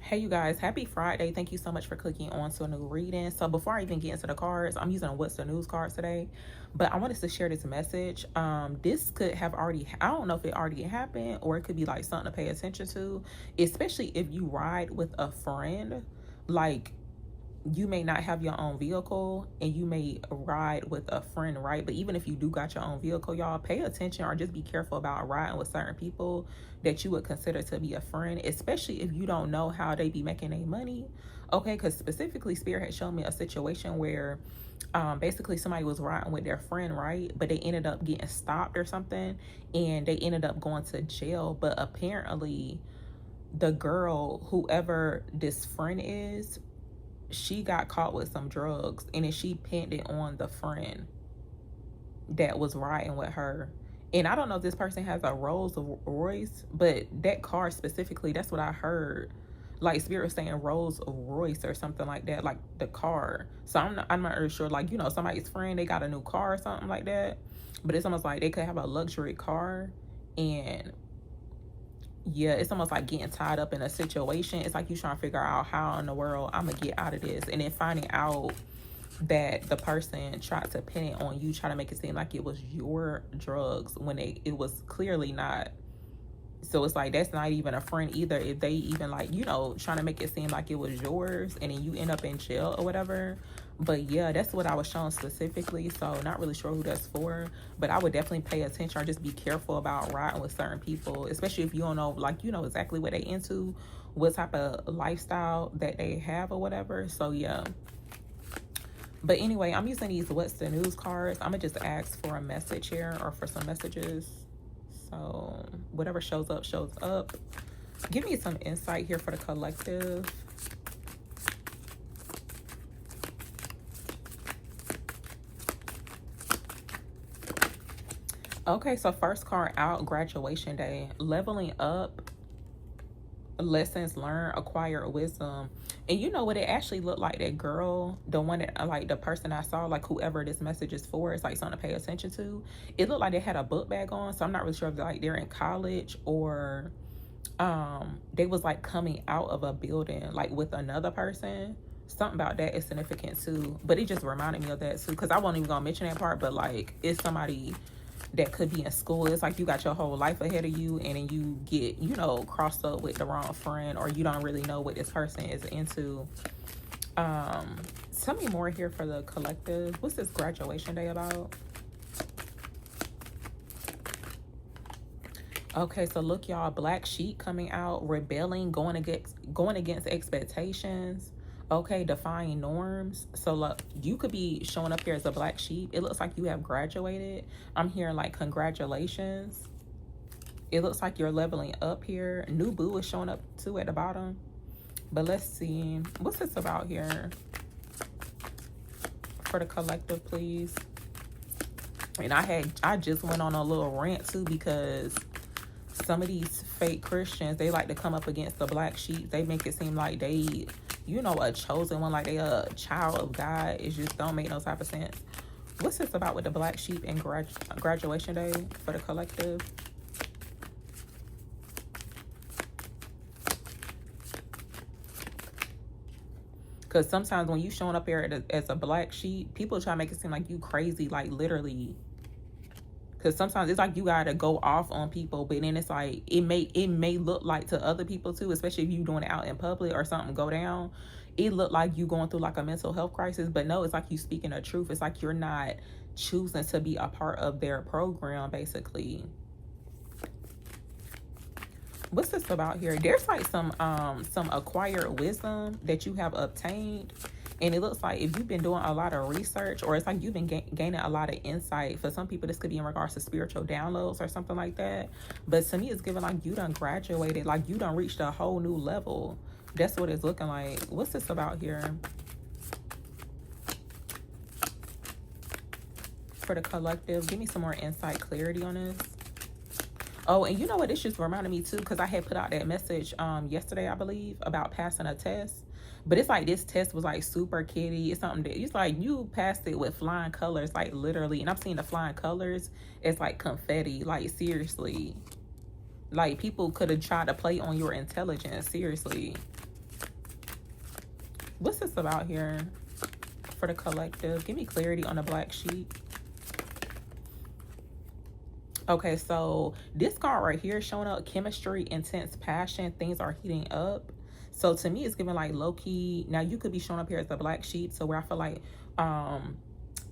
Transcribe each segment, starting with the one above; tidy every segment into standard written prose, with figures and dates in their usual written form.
Hey you guys, happy Friday. Thank you so much for clicking on to a new reading. So before I even get into the cards, I'm using What's the News cards today, but I wanted to share this message. This could have already, I don't know if it already happened, or it could be like something to pay attention to, especially if you ride with a friend. Like, you may not have your own vehicle and you may ride with a friend, right? But even if you do got your own vehicle, y'all pay attention or just be careful about riding with certain people that you would consider to be a friend, especially if you don't know how they be making their money. Okay, because specifically Spirit had shown me a situation where basically somebody was riding with their friend, right? But they ended up getting stopped or something, and they ended up going to jail. But apparently the girl, whoever this friend is, she got caught with some drugs, and then she pinned it on the friend that was riding with her. And I don't know if this person has a Rolls Royce, but that car specifically, that's what I heard. Like Spirit was saying Rolls Royce or something like that, like the car. So I'm not really sure. Like, somebody's friend, they got a new car or something like that. But it's almost like they could have a luxury car, and yeah, it's almost like getting tied up in a situation. It's like you trying to figure out how in the world I'm gonna get out of this, and then finding out that the person tried to pin it on you, try to make it seem like it was your drugs when it was clearly not. So it's like that's not even a friend either. If they even like, trying to make it seem like it was yours, and then you end up in jail or whatever. But yeah, that's what I was shown specifically. So not really sure who that's for, but I would definitely pay attention or just be careful about riding with certain people, especially if you don't know, like, exactly what they into, what type of lifestyle that they have or whatever. So yeah. But anyway, I'm using these What's the News cards. I'm gonna just ask for a message here, or for some messages. So whatever shows up, shows up. Give me some insight here for the collective. Okay, so first card out, graduation day. Leveling up, lessons learned, acquired wisdom. And you know what it actually looked like? That girl, the one that, like, the person I saw, like whoever this message is for, it's like something to pay attention to. It looked like they had a book bag on, so I'm not really sure if like they're in college, or they was like coming out of a building like with another person. Something about that is significant too, but it just reminded me of that too, because I wasn't even gonna mention that part, but like it's somebody that could be in school. It's like you got your whole life ahead of you, and then you get, crossed up with the wrong friend, or you don't really know what this person is into. Tell me more here for the collective. What's this graduation day about? Okay, so look, y'all, black sheep coming out, rebelling, going against expectations. Okay, defying norms. So look, you could be showing up here as a black sheep. It looks like you have graduated. I'm hearing like congratulations. It looks like you're leveling up here. New boo is showing up too at the bottom. But let's see, what's this about here for the collective, please? And I just went on a little rant too, because some of these fake Christians, they like to come up against the black sheep. They make it seem like they, a chosen one, like they a child of God. It just don't make no type of sense. What's this about with the black sheep and graduation day for the collective? Because sometimes when you showing up here as a black sheep, people try to make it seem like you crazy, like literally. Because sometimes it's like you gotta go off on people, but then it's like it may look like to other people too, especially if you doing it out in public or something go down. It look like you going through like a mental health crisis, but no, it's like you speaking the truth. It's like you're not choosing to be a part of their program, basically. What's this about here? There's like some acquired wisdom that you have obtained. And it looks like if you've been doing a lot of research, or it's like you've been gaining a lot of insight. For some people, this could be in regards to spiritual downloads or something like that. But to me, it's giving like you done graduated, like you done reached a whole new level. That's what it's looking like. What's this about here for the collective? Give me some more insight, clarity on this. Oh, and you know what? This just reminded me too, because I had put out that message yesterday, I believe, about passing a test. But it's like this test was like super kiddie. It's something that it's like you passed it with flying colors, like literally. And I'm seeing the flying colors. It's like confetti, like seriously. Like people could have tried to play on your intelligence, seriously. What's this about here for the collective? Give me clarity on the black sheep. Okay, so this card right here showing up chemistry, intense passion, things are heating up. So to me, it's giving like low key. Now you could be showing up here as the black sheep. So where I feel like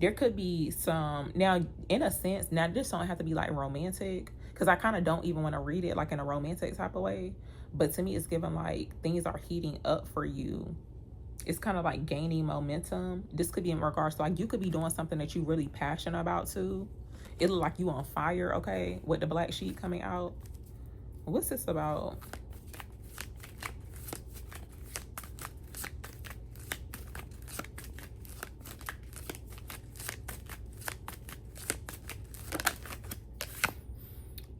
there could be some, now in a sense, now this don't have to be like romantic, because I kind of don't even want to read it like in a romantic type of way. But to me, it's giving like things are heating up for you. It's kind of like gaining momentum. This could be in regards to like you could be doing something that you really passionate about too. It look like you on fire, okay, with the black sheep coming out. What's this about?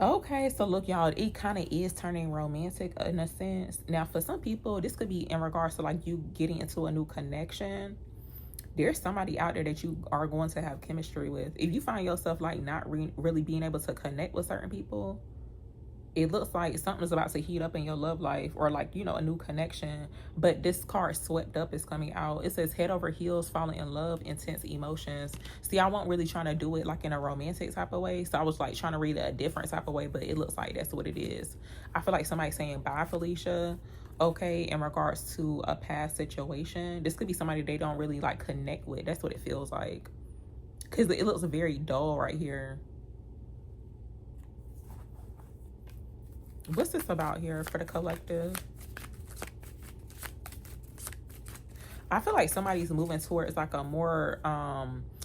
Okay, so look, y'all, it kind of is turning romantic in a sense. Now, for some people, this could be in regards to like you getting into a new connection. There's somebody out there that you are going to have chemistry with. If you find yourself like not really being able to connect with certain people, it looks like something's about to heat up in your love life, or like, you know, a new connection. But this card swept up is coming out. It says head over heels, falling in love, intense emotions. See, I wasn't really trying to do it like in a romantic type of way. So I was like trying to read it a different type of way, but it looks like that's what it is. I feel like somebody's saying bye, Felicia. Okay, in regards to a past situation. This could be somebody they don't really like connect with. That's what it feels like. Because it looks very dull right here. What's this about here for the collective? I feel like somebody's moving towards like a more,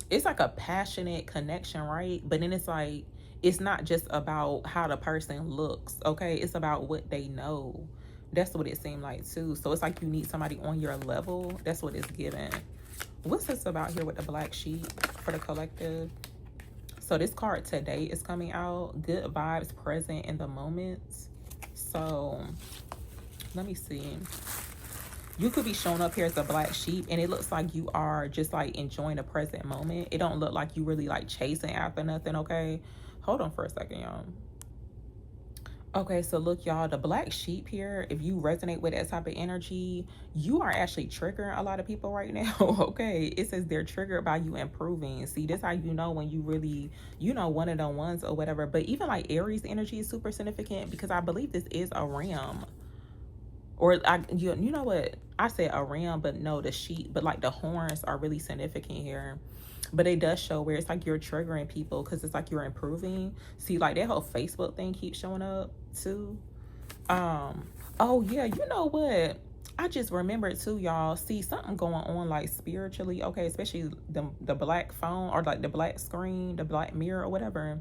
it's like a passionate connection, right? But then it's like, it's not just about how the person looks, okay? It's about what they know. That's what it seemed like too. So it's like you need somebody on your level. That's what it's giving. What's this about here with the black sheep for the collective? So this card today is coming out. Good vibes present in the moment. So let me see. You could be showing up here as a black sheep, and it looks like you are just like enjoying the present moment. It don't look like you really like chasing after nothing, okay? Hold on for a second, y'all. Okay, so look, y'all, the black sheep here, if you resonate with that type of energy, you are actually triggering a lot of people right now, okay? It says they're triggered by you improving. See, this how you know when you really, you know, one of the ones or whatever. But even like Aries energy is super significant, because I believe this is a ram. Or you know what? I said a ram, but no, the sheep. But like the horns are really significant here. But it does show where it's like you're triggering people, because it's like you're improving. See, like that whole Facebook thing keeps showing up too. Oh yeah, you know what? I just remembered too, y'all. See, something going on like spiritually, okay, especially the black phone, or like the black screen, the black mirror or whatever.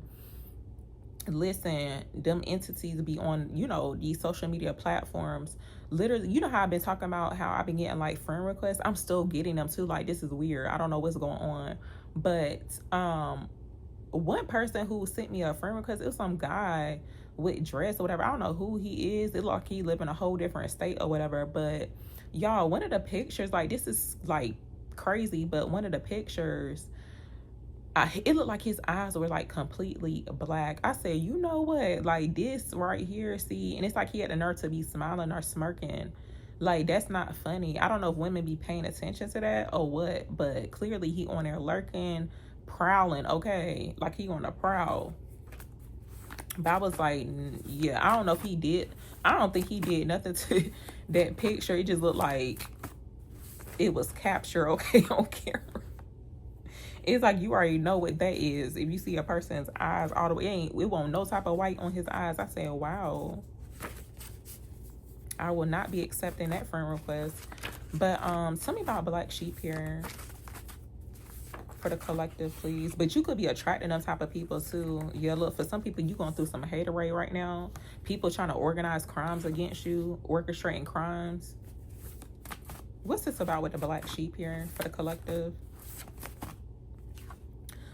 Listen, them entities be on, you know, these social media platforms. Literally, you know how I've been talking about how I've been getting like friend requests? I'm still getting them too. Like, this is weird. I don't know what's going on. But one person who sent me a friend request, it was some guy with dress or whatever. I don't know who he is. It looked like he live in a whole different state or whatever. But y'all, one of the pictures, like, this is like crazy, but one of the pictures, it looked like his eyes were like completely black. I said, you know what? Like this right here, see, and it's like he had the nerve to be smiling or smirking. Like, that's not funny. I don't know if women be paying attention to that or what, but clearly he on there lurking, prowling, okay? Like he on the prowl. But I was like, yeah, I don't know if he did. I don't think he did nothing to that picture. It just looked like it was captured, okay, on camera. It's like you already know what that is. If you see a person's eyes all the way, it won't no type of white on his eyes. I said, wow. I will not be accepting that friend request. But tell me about black sheep here for the collective, please. But you could be attracting them type of people too. Yeah, look, for some people, you going through some haterade right now. People trying to organize crimes against you, orchestrating crimes. What's this about with the black sheep here for the collective?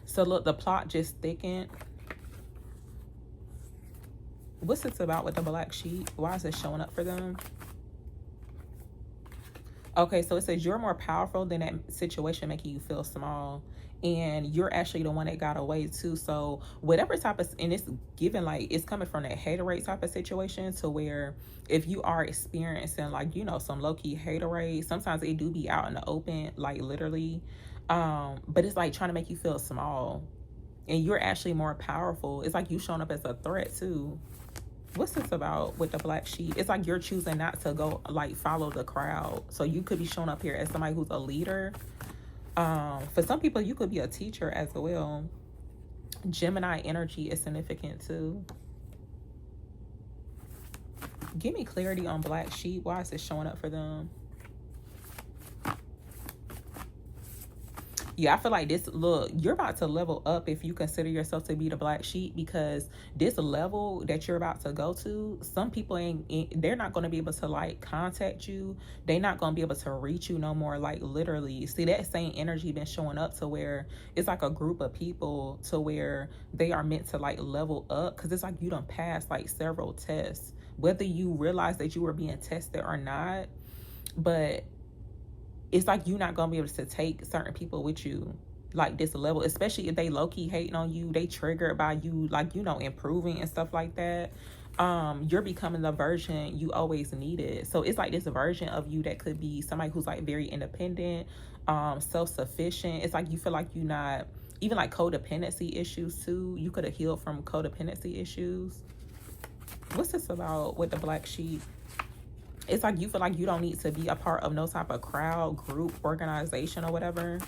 So look, the plot just thickened. What's this about with the black sheep? Why is it showing up for them? Okay, so it says you're more powerful than that situation making you feel small. And you're actually the one that got away too. So whatever type of, and it's given like it's coming from that haterade type of situation to where if you are experiencing like, you know, some low-key haterade, sometimes it do be out in the open, like literally. But it's like trying to make you feel small. And you're actually more powerful. It's like you showing up as a threat too. What's this about with the black sheep? It's like you're choosing not to go like follow the crowd. So you could be showing up here as somebody who's a leader. For some people, you could be a teacher as well. Gemini energy is significant too. Give me clarity on black sheep. Why is it showing up for them? Yeah, I feel like this, look, you're about to level up if you consider yourself to be the black sheep, because this level that you're about to go to, some people they're not going to be able to like contact you. They're not going to be able to reach you no more, like literally. See, that same energy been showing up to where it's like a group of people to where they are meant to like level up, because it's like you done passed like several tests, whether you realize that you were being tested or not. But it's like you're not gonna be able to take certain people with you like this level, especially if they low-key hating on you, they triggered by you, like, you know, improving and stuff like that. You're becoming the version you always needed. So it's like this version of you that could be somebody who's like very independent, self-sufficient. It's like you feel like you're not even like codependency issues too. You could have healed from codependency issues. What's this about with the black sheep? It's like you feel like you don't need to be a part of no type of crowd, group, organization, or whatever.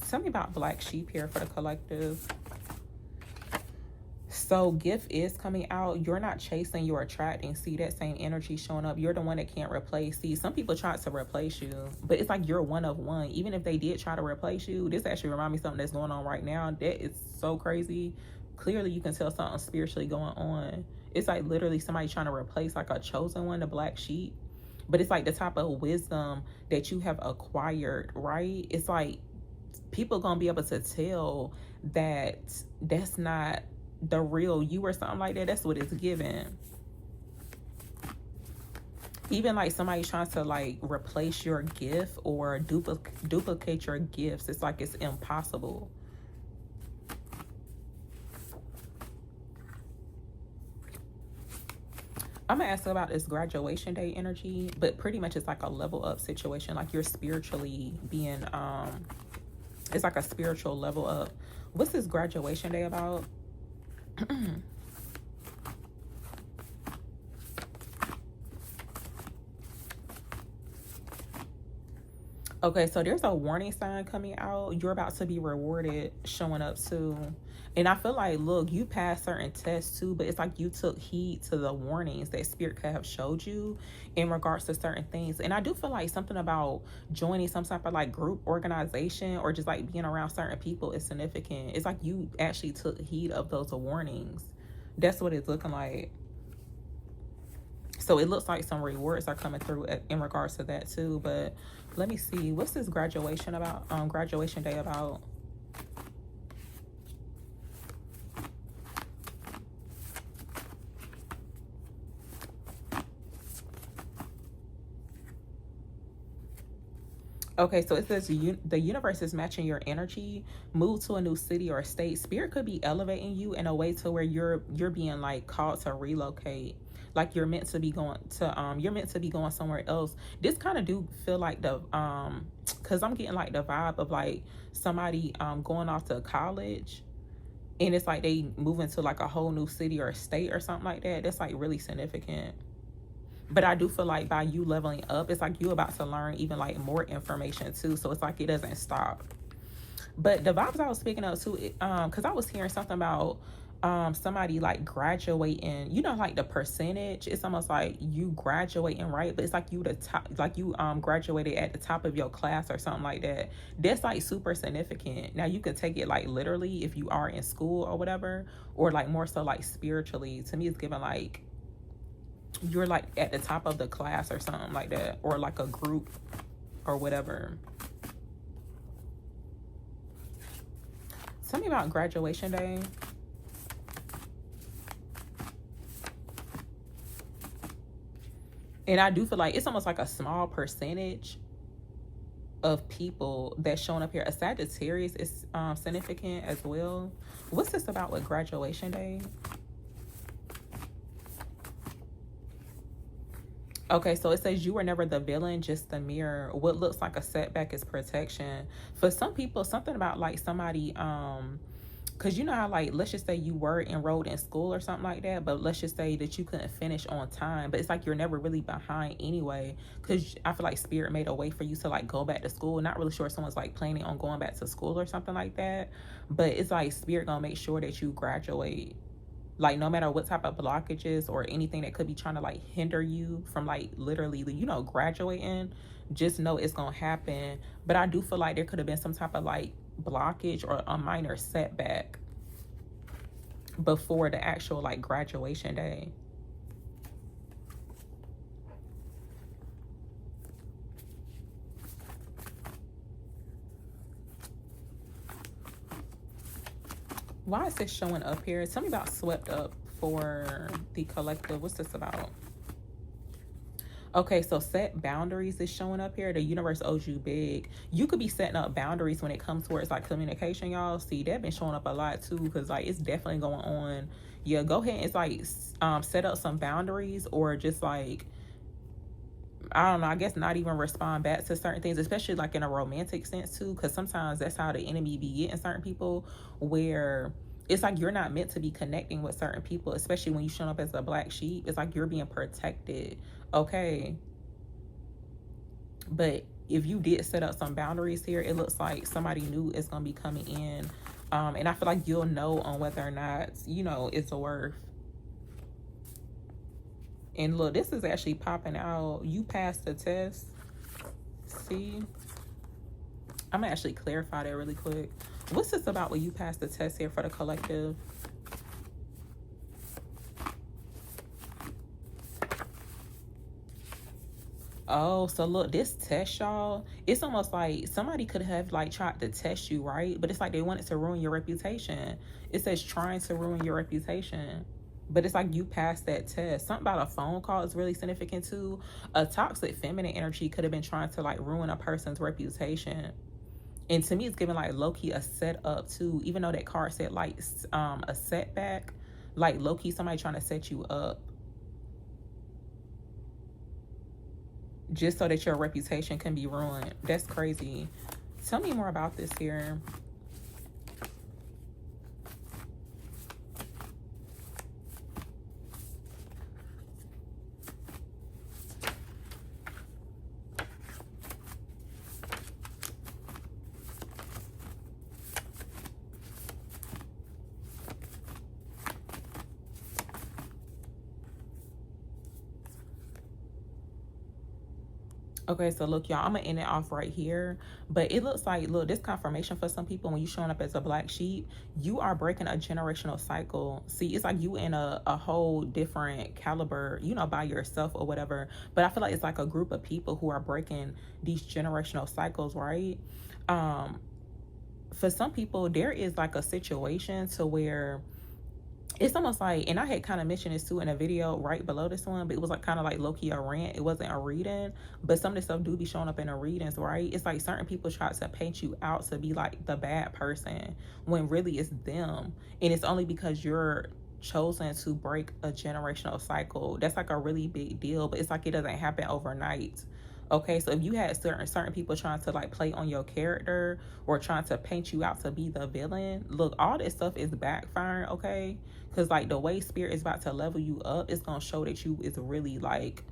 Tell me about black sheep here for the collective. So gift is coming out. You're not chasing, you're attracting. See that same energy showing up. You're the one that can't replace. See, some people try to replace you, but it's like you're one of one. Even if they did try to replace you, this actually reminds me of something that's going on right now. That is so crazy. Clearly you can tell something spiritually going on. It's like literally somebody trying to replace like a chosen one, the black sheep. But it's like the type of wisdom that you have acquired, right? It's like people gonna be able to tell that that's not the real you or something like that. That's what it's given. Even like somebody trying to like replace your gift or duplicate your gifts, it's like it's impossible. I'm gonna ask about this graduation day energy, but pretty much it's like a level up situation. Like you're spiritually being, it's like a spiritual level up. What's this graduation day about? Okay, so there's a warning sign coming out. You're about to be rewarded showing up too. And I feel like, look, you passed certain tests too, but it's like you took heed to the warnings that Spirit could have showed you in regards to certain things. And I do feel like something about joining some type of like group organization or just like being around certain people is significant. It's like you actually took heed of those warnings. That's what it's looking like. So it looks like some rewards are coming through in regards to that too. But let me see. What's this graduation about? Graduation day about? Okay, so it says the universe is matching your energy. Move to a new city or state. Spirit could be elevating you in a way to where you're being like called to relocate. Like you're meant to be going to you're meant to be going somewhere else. This kind of do feel like the because I'm getting like the vibe of like somebody going off to college, and it's like they move into like a whole new city or state or something like that. That's like really significant. But I do feel like by you leveling up, it's like you about to learn even like more information too. So it's like it doesn't stop. But the vibes I was speaking of too, because I was hearing something about somebody like graduating, you know, like the percentage. It's almost like you graduating, right? But it's like you the top, like you graduated at the top of your class or something like that. That's like super significant. Now you could take it like literally if you are in school or whatever, or like more so like spiritually. To me, it's given like you're like at the top of the class or something like that, or like a group or whatever. Tell me about graduation day. And I do feel like it's almost like a small percentage of people that's showing up here. A Sagittarius is significant as well. What's this about with graduation day? Okay, so it says you were never the villain, just the mirror. What looks like a setback is protection. For some people, something about like somebody, because you know how, like, let's just say you were enrolled in school or something like that, but let's just say that you couldn't finish on time, but it's like you're never really behind anyway, because I feel like spirit made a way for you to like go back to school. Not really sure if someone's like planning on going back to school or something like that, but it's like spirit gonna make sure that you graduate, like no matter what type of blockages or anything that could be trying to like hinder you from like literally, you know, graduating. Just know it's gonna happen. But I do feel like there could have been some type of like blockage or a minor setback before the actual like graduation day. Why is this showing up here? Tell me about swept up for the collective. What's this about? Okay, so set boundaries is showing up here. The universe owes you big. You could be setting up boundaries when it comes towards like communication, y'all. See, that been showing up a lot too, because like it's definitely going on. Yeah, go ahead and it's like set up some boundaries, or just like, I don't know, I guess not even respond back to certain things, especially like in a romantic sense too, because sometimes that's how the enemy be getting certain people, where it's like you're not meant to be connecting with certain people, especially when you show up as a black sheep. It's like you're being protected, okay? But if you did set up some boundaries here, it looks like somebody new is going to be coming in, and I feel like you'll know on whether or not, you know, it's a worth. And look, this is actually popping out. You passed the test. See? I'm going to actually clarify that really quick. What's this about when you passed the test here for the collective? Oh, so look, this test, y'all, it's almost like somebody could have like tried to test you, right? But it's like they wanted to ruin your reputation. It says trying to ruin your reputation. But it's like you passed that test. Something about a phone call is really significant too. A toxic feminine energy could have been trying to like ruin a person's reputation. And to me, it's giving like low-key a setup too. Even though that card said like a setback, like low-key somebody trying to set you up, just so that your reputation can be ruined. That's crazy. Tell me more about this here. Okay, so look, y'all, I'm gonna end it off right here. But it looks like, look, this confirmation for some people, when you showing up as a black sheep, you are breaking a generational cycle. See, it's like you in a whole different caliber, you know, by yourself or whatever. But I feel like it's like a group of people who are breaking these generational cycles, right? For some people, there is like a situation to where it's almost like, and I had kind of mentioned this too in a video right below this one, but it was like kind of like low-key a rant. It wasn't a reading, but some of this stuff do be showing up in the readings, right? It's like certain people try to paint you out to be like the bad person when really it's them. And it's only because you're chosen to break a generational cycle. That's like a really big deal, but it's like it doesn't happen overnight. Okay, so if you had certain people trying to like play on your character or trying to paint you out to be the villain, look, all this stuff is backfiring, okay? Because like the way spirit is about to level you up, it's gonna show that you is really like,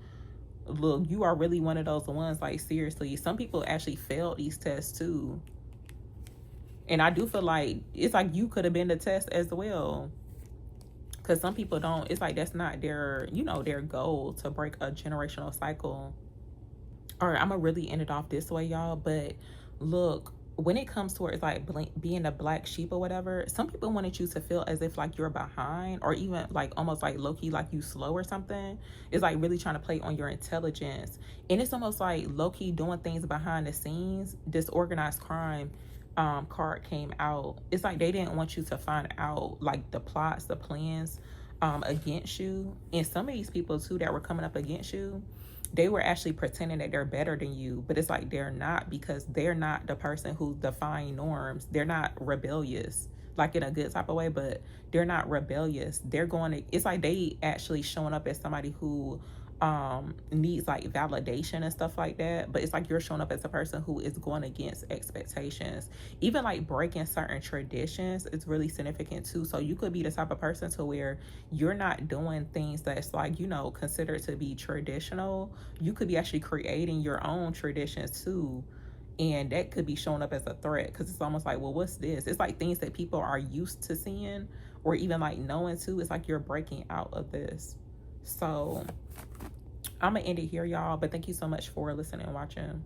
look, you are really one of those ones, like seriously. Some people actually failed these tests too. And I do feel like it's like you could have been the test as well. Because some people don't, it's like that's not their, you know, their goal to break a generational cycle. All right, I'm gonna really end it off this way, y'all. But look, when it comes towards like being a black sheep or whatever, some people wanted you to feel as if like you're behind, or even like almost like low-key like you slow or something. It's like really trying to play on your intelligence, and it's almost like low-key doing things behind the scenes. Disorganized crime card came out. It's like they didn't want you to find out like the plots, the plans, against you. And some of these people too that were coming up against you, they were actually pretending that they're better than you, but it's like they're not, because they're not the person who's defying norms. They're not rebellious, like in a good type of way, but they're not rebellious. They're going to, it's like they actually showing up as somebody who needs like validation and stuff like that, but it's like you're showing up as a person who is going against expectations. Even like breaking certain traditions is really significant too. So you could be the type of person to where you're not doing things that's like, you know, considered to be traditional. You could be actually creating your own traditions too, and that could be showing up as a threat, because it's almost like, well, what's this? It's like things that people are used to seeing or even like knowing too. It's like you're breaking out of this. So I'm gonna end it here, y'all, but thank you so much for listening and watching.